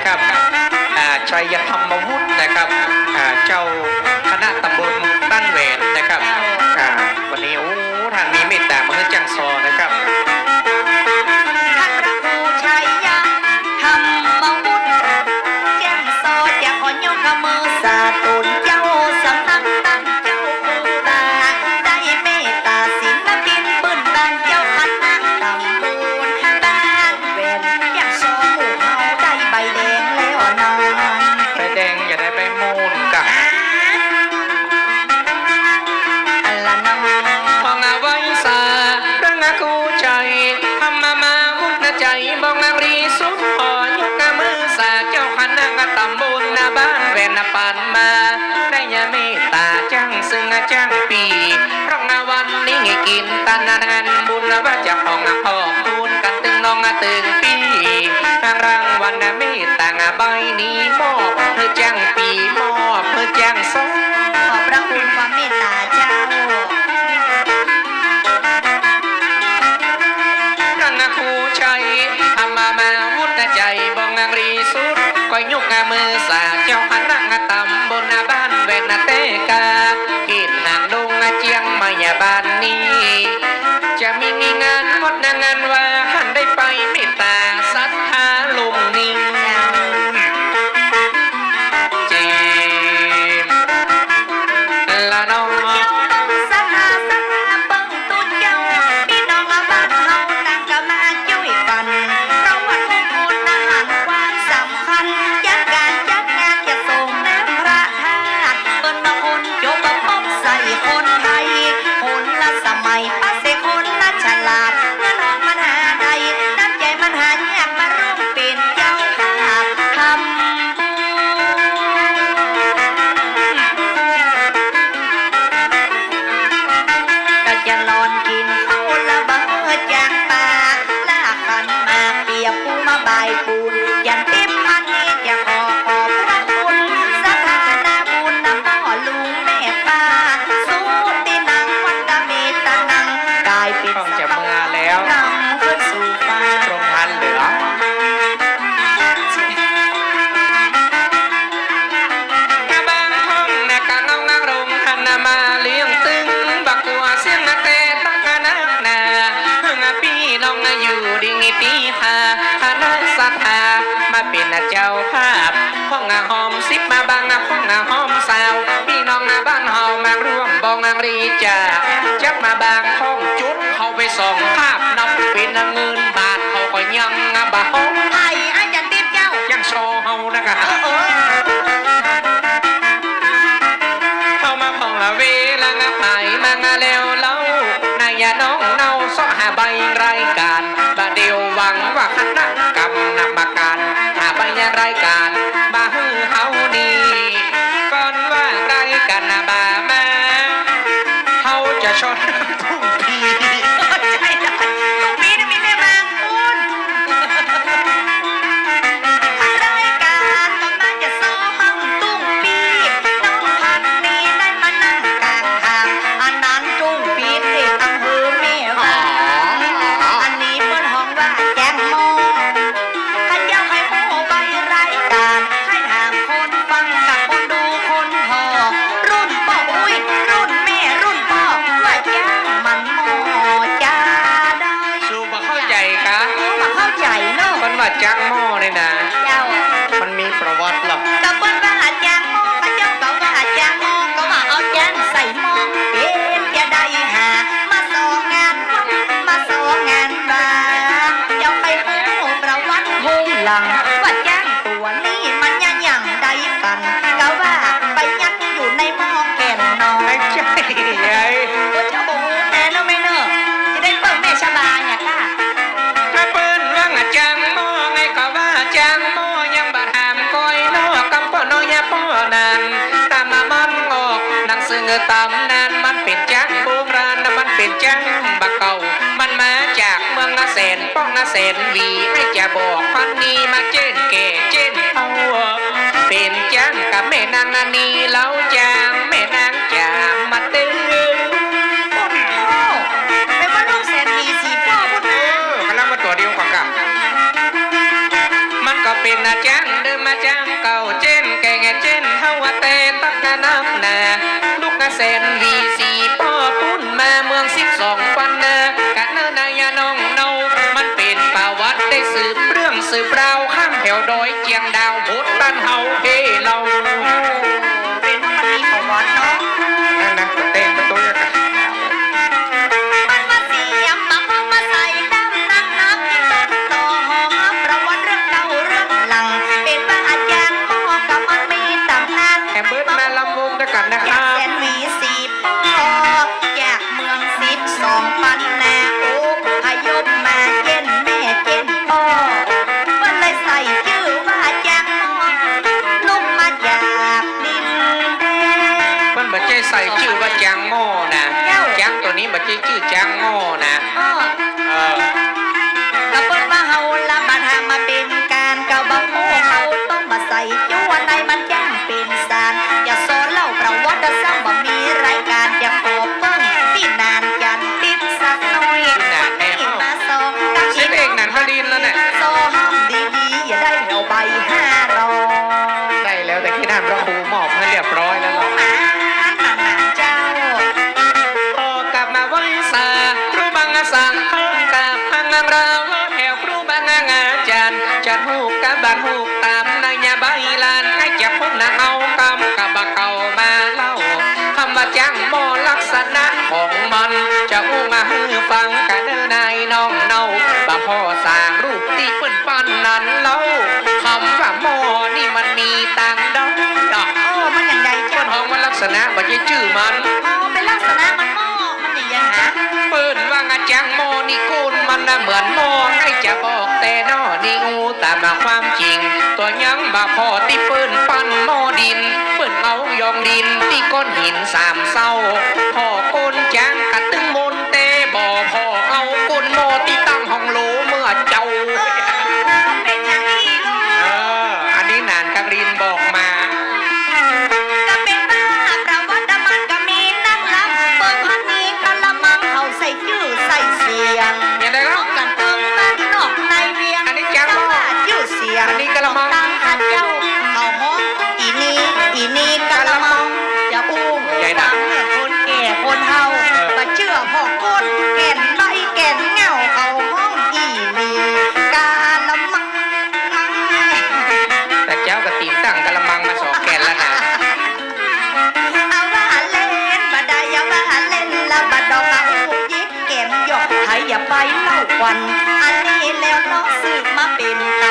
นะครับชัยธรรมวุฒินะครับเจ้าคณะตำบลตั้นแหวนนะครับวันนี้โอ้ท่านมีเมตตามาให้จังซอนะครับท่านพระครูชัยธรรมวุฒิแจ้งซอจากอ่อนโยกมือสาตุนเจ้าสำนักตั้งเจ้าครูบาได้เมตตาศิลปินปืนบานเจ้าคณะตำบลบ้านเวนอย่างซอหมู่เฮาได้ใบแดงแล้วนอนใบแดงอย่าได้ใบมูลกับอัลละน้องมองเอาไว้สาเรื่องกูใจทำมาวุฒิใจบองนางรีสุดอ่อนยกมือสาเจ้าคณะตำบลนาบ้านแวนปานมาได้ยาเมตตาจังซึ่งจังปีเพราะวันนี้กินตานานบุญว่าจะของขอบคุณกันตึงน้องตึงปีรางวัลเมตตาใบนี้มอบเพื่อจังปีมอบเพื่อจังสองขอบพระคุณความเมตตาเจ้าครูชัยทำมาวุฒิใจบองนางรีสุดก็ยกมือสาเจ้าคณะตำบลบ้านเวนเตกาเขตห่างดงเจียงมายาบ้านนี้จะมีงานวัดงานว่าหันได้ไปเมตตาศรัทธาลุงนิ่งเจมละน้องปีหาคณะสัทธามาเป็นเจ้าภาพห้องหอมซิบมาบางห้องหอมสาวพี่น้องบ้านเฮามาร่วมบองนางรีจ่าจับมาบางห้องจุดเขาไปส่องภาพนับเป็นเงินบาทเขาก็ยังบ่ห้องไอ้อาจารย์ติ๊บเจ้ายังโชว์เฮานะครับเข้ามาห้องละเวลางาไผ่มางาแล้วเล่านายน้องเนาสหาใบรายการบาเดียวหวังว่าคณะกรรมการหาใบรายการบาฮือเฮาดีก่อนว่ารายการบามาเฮาจะชดทุ่งพีใช่ได้ทุ่งพีนะมีแม่บางคุณรายการต้องมาจะซ้อห้องตุ้งปีน้องพันนี้ได้มานั่งกลางทางอันนั้นตุ้งปีที่ตั้งหือแม่บางอันนี้เปิ้นห้องว่าแจ้งโมข้าเจ้าให้โมใบรายการให้ถามคนฟังกับคนดูคนพอรุ่นพ่ออุ้ยรุ่นแม่รุ่นพ่อว่าจ้างมันโมจ้าได้สู้บ่เข้าใจกะบ่เข้าใจเนาะคนว่าจ้างหม้อเลยนะเจ้ามันมีประวัติหรอกับเปิ้นว่าจ้างโมข้าเจ้าก็ว่าจ้างโมก็ว่าเอาจ้างใส่หม้อเป็นจะได้หามาสองงานวัดมาสองงานบาเจ้าไปหูประวัติภูมิหลังว่าจ้างตัวนี้มันยังใดกันก็ว่าไปยัดอยู่ในหม้อแก่นน้อยใช่ไงก็จะโอ้แต่เนาะไม่เนอะจะได้เปิดแม่ชบาเนี่ยค่ะถ้าเปิ้นว่าจ้างหม้อไงก็ว่าจ้างหม้อยังบ่ถามก้อยนอกำป้อน้อยยาป้อนั้นตามมามันงอกหนังสือตำนานมันเป็นจ้างโบราณมันเป็นจ้างบักเก่ามันมาจากเมืองแสนป้องแสนวีให้จะบอกพันนี้มาเจนแก่เจนเอาเป็นจ้างกับแม่นางนีเล้าจ้างแม่นางจ่ามาเต้นพ่อไม่ว่าลูกแสนดีสีพ่อพูดนะกำลังมาตัวเดียวกว่ากับมันก็เป็นจ้างเดิม มาจ้างเก่าเจนแกงเจนเฮาว่าเตตักงานักหนาลูกนาเซนวีสีพ่อปุ้นมาเมือง12วันนากะเนนายาน้องเนามันเป็นประวัติได้สืบเรื่องสืบราวข้ามแถวดอยเจียงดาวพุทธบ้านเฮาเฮเรา เป็นมันมีประวัติเนาะ นั่นนะเต้นประตู มันมาเสียมมาเข้ามาใส่ดำนักนักที่ต้นต่อหอมประวัติเรื่องเก่าเรื่องหลังเป็นว่าอาจารย์หมอกับมันมีตำนาน แอมเบิร์ดมาลำวงด้วยกันนะค จาก รับ แสนวีสีปอจากเมือง12ปันนาโอ้พยมมาเจนแม่เจนพ่อมันเลยใส่ชื่อว่าจางหมอลุกมาจากดินแดน เพิ่นบัดใจใส่ชื่อว่าจางโม่นะจางตัวนี้บัดใจชื่อจางโม่นะ อ้อ เออก ระเปิ้นว่าเฮาละบัดหามาเป็นการกะบักโมเฮาต้องมาใส่จั่วในมันจ้างเป็นสารอย่าสอนเล่าประวัติศาสตร์บ่มีรายการจะขอเปิ้งพี่นานจันติดสักหน่อยพี่มาสองกับ เสียงเอกหนันพดินแล้วเนี่ย โซห้องดีๆอย่าได้เอาใบ500 ได้แล้วแต่ที่นั่นพระครูมอบให้เรียบร้อยแล้วเนาะ มาเจ้า พอกลับมาวันสาครูบางอาสังเพิ่งกับพังงามเราแถวครูบางงาจันจัดหูกกับบานหูกตามนายาใบลานให้จับพวกนาเอากำกับบะเก่ามาเล่าคำว่าจังโมลักษณะของมันจะอู้มาให้ฟังกันเด้อนายน้องเนาบ่พ่อสร้างรูปที่เปิ้นปั้นนั้นเล่าคำว่าโมนี่มันมีต่างดอกดอก โอ้มันอย่างใด ต้ เจ้าน ห้องมันลักษณะบ่ใช่ชื่อมัน อ๋อเป็นลักษณะมันหม้อมันดียังฮะ เปิ้นว่างาจังโมนี่กูนมันน่ะเหมือนโมให้จะบอกแต่นอนี่งูตามมาความจริง ตัวยังบ่พอที่เปิ้นปั้นโมดินเปิ้นเอายองดินที่ก้นหินสามเศร้าพ่อก้นจังกะตึงมนเตบ่พอเอาก้นโมที่ตั้งห้องโหลเมื่อเจ้า เป็นอย่างนี้ลูก อันนี้นานกักรินบอกมา ก็เป็นบ้าประวัติมันก็มีนักลับเปิดมันมีกะละมังเขาใส่ชื่อใส่เสียง อย่างไร น ครั อบ กกันเติมบ้านนอกในเวียง อันนี้จังหม้อ ว่าชื่อเสียง อันนี้กะละมัง ตั้งขัดเจ้าเขาห้องอีนี่กะละมังอย่าอุ้ม ใหญ่นะ ฟังให้คนแก่คนเฒ่ามาเชื่อพ่อคนแก่นใบแก่นเหงาเขาห้องอีนี่กะละมัง แต่เจ้ากะตีนตั้งกะละมังมาสองแกนแล้วนะ เอาว่าเล่นบาดายาว่าเล่นละบาดอกเอายิกแก้มหยอกให้อย่าไปเล่าควันอันนี้แล้วน้องสืบมาเป็นต